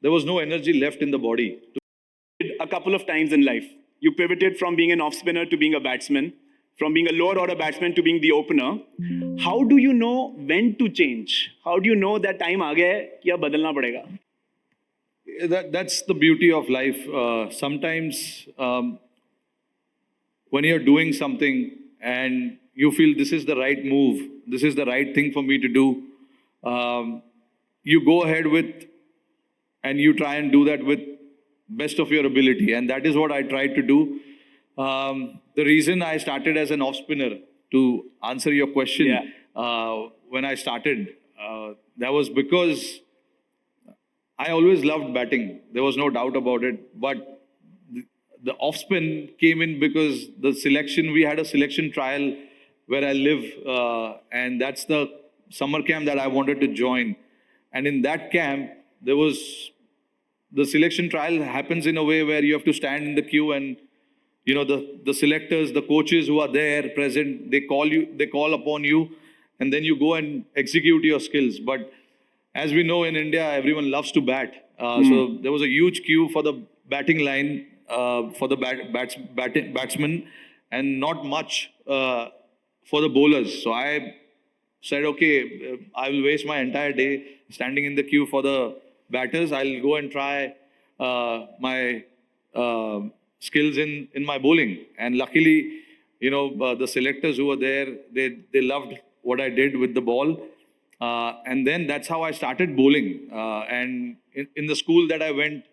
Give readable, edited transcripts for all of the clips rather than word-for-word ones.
there was no energy left in the body. A couple of times in life. You pivoted from being an off spinner to being a batsman, from being a lower order batsman to being the opener. How do you know when to change? How do you know that time aa gaya hai कि अब बदलना पड़ेगा? That's the beauty of life. Sometimes when you're doing something and you feel this is the right move, this is the right thing for me to do, you go ahead with and you try and do that with best of your ability. And that is what I tried to do. The reason I started as an off spinner, to answer your question, when I started, that was because I always loved batting. There was no doubt about it. But the off spin came in because the selection, we had a selection trial where I live, and that's the summer camp that I wanted to join. And in that camp, there was the selection trial happens in a way where you have to stand in the queue, and you know the selectors, the coaches who are there present, they call upon you, and then you go and execute your skills. But as we know, in India, everyone loves to bat. So there was a huge queue for the batting line for the batsmen, and not much for the bowlers. So I said, okay, I will waste my entire day standing in the queue for the batters. I'll go and try my skills in my bowling. And luckily, you know, the selectors who were there, they loved what I did with the ball. And then that's how I started bowling. And in the school that I went,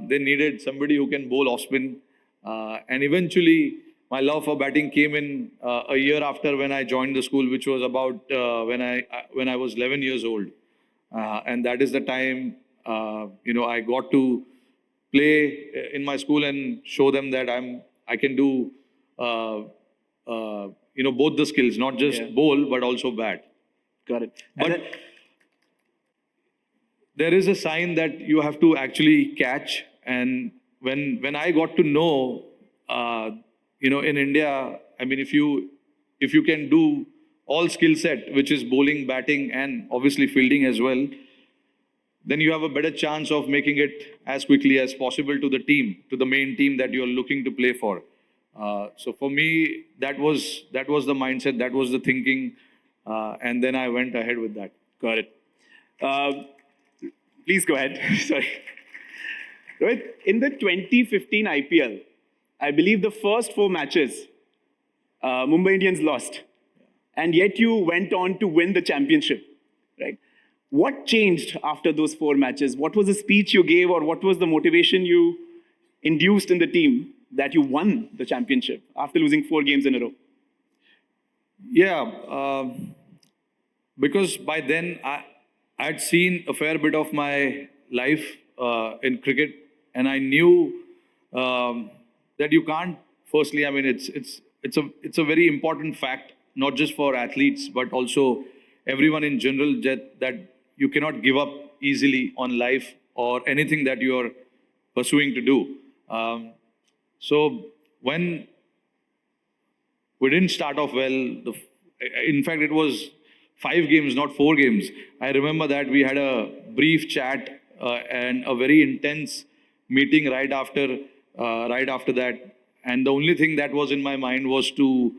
they needed somebody who can bowl off spin. And eventually, my love for batting came in a year after when I joined the school, which was about when I was 11 years old. And that is the time, you know, I got to play in my school and show them that I can do, you know, both the skills, not just bowl, but also bat. Got it. But there is a sign that you have to actually catch. And when I got to know, you know, in India, I mean, if you can do all skill set, which is bowling, batting, and obviously fielding as well, then you have a better chance of making it as quickly as possible to the team, to the main team that you're looking to play for. So for me, that was the mindset, that was the thinking, and then I went ahead with that. Got it. Please go ahead. Sorry. Rohit, in the 2015 IPL, I believe the first 4 matches, Mumbai Indians lost. And yet you went on to win the championship, right? What changed after those 4 matches? What was the speech you gave, or what was the motivation you induced in the team that you won the championship after losing 4 games in a row? Yeah, because by then I'd seen a fair bit of my life in cricket, and I knew that you can't. Firstly, I mean, it's a very important fact, not just for athletes, but also everyone in general, that you cannot give up easily on life or anything that you're pursuing to do. So when we didn't start off well, in fact, it was 5 games, not 4 games. I remember that we had a brief chat and a very intense meeting right after that. And the only thing that was in my mind was to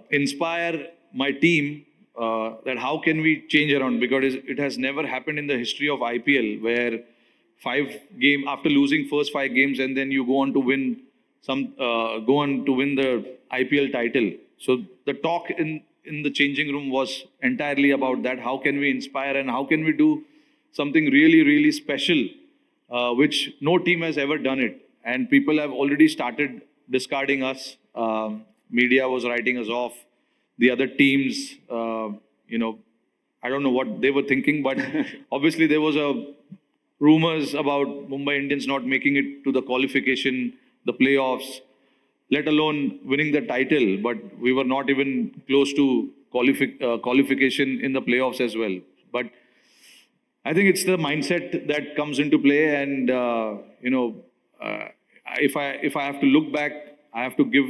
inspire my team that how can we change around, because it has never happened in the history of IPL where after losing first 5 games and then you go on to win the IPL title. So the talk in the changing room was entirely about that. How can we inspire and how can we do something really, really special, which no team has ever done it. And people have already started discarding us. Media was writing us off. The other teams, you know, I don't know what they were thinking, but obviously there was rumors about Mumbai Indians not making it to the qualification, the playoffs, let alone winning the title. But we were not even close to qualification in the playoffs as well. But I think it's the mindset that comes into play, and you know, if I have to look back, I have to give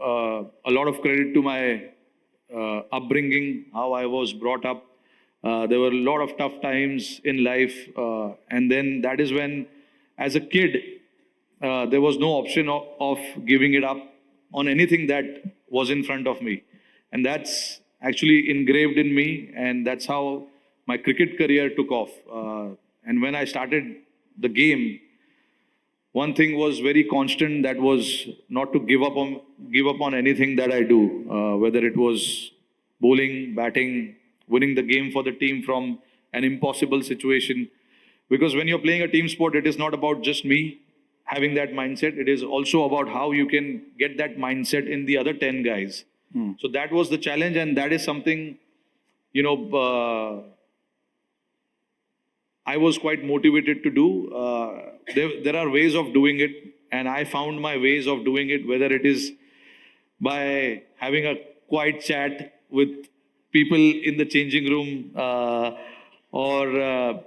a lot of credit to my upbringing, how I was brought up. There were a lot of tough times in life. And then that is when, as a kid, there was no option of giving it up on anything that was in front of me. And that's actually engraved in me. And that's how my cricket career took off. And when I started the game, one thing was very constant, that was not to give up on anything that I do, whether it was bowling, batting, winning the game for the team from an impossible situation. Because when you're playing a team sport, it is not about just me having that mindset. It is also about how you can get that mindset in the other 10 guys. So that was the challenge, and that is something, I was quite motivated to do. There are ways of doing it, and I found my ways of doing it, whether it is by having a quiet chat with people in the changing room, or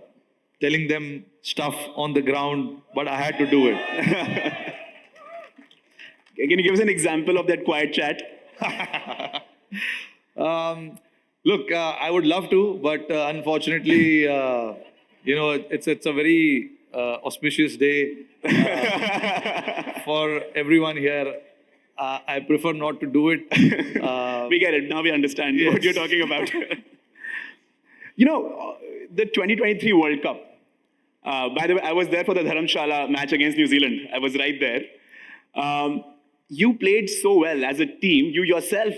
telling them stuff on the ground, but I had to do it. Can you give us an example of that quiet chat? Look, I would love to, but unfortunately, it's a very auspicious day for everyone here. I prefer not to do it. We get it. Now we understand Yes. what you're talking about. The 2023 World Cup. By the way, I was there for the Dharamshala match against New Zealand. I was right there. You played so well as a team. You yourself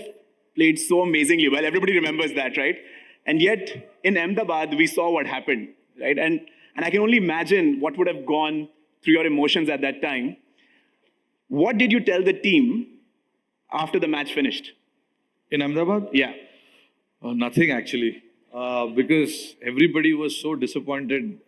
played so amazingly well. Everybody remembers that, right? And yet, in Ahmedabad, we saw what happened, right? And I can only imagine what would have gone through your emotions at that time. What did you tell the team after the match finished? In Ahmedabad? Yeah. Nothing actually, because everybody was so disappointed.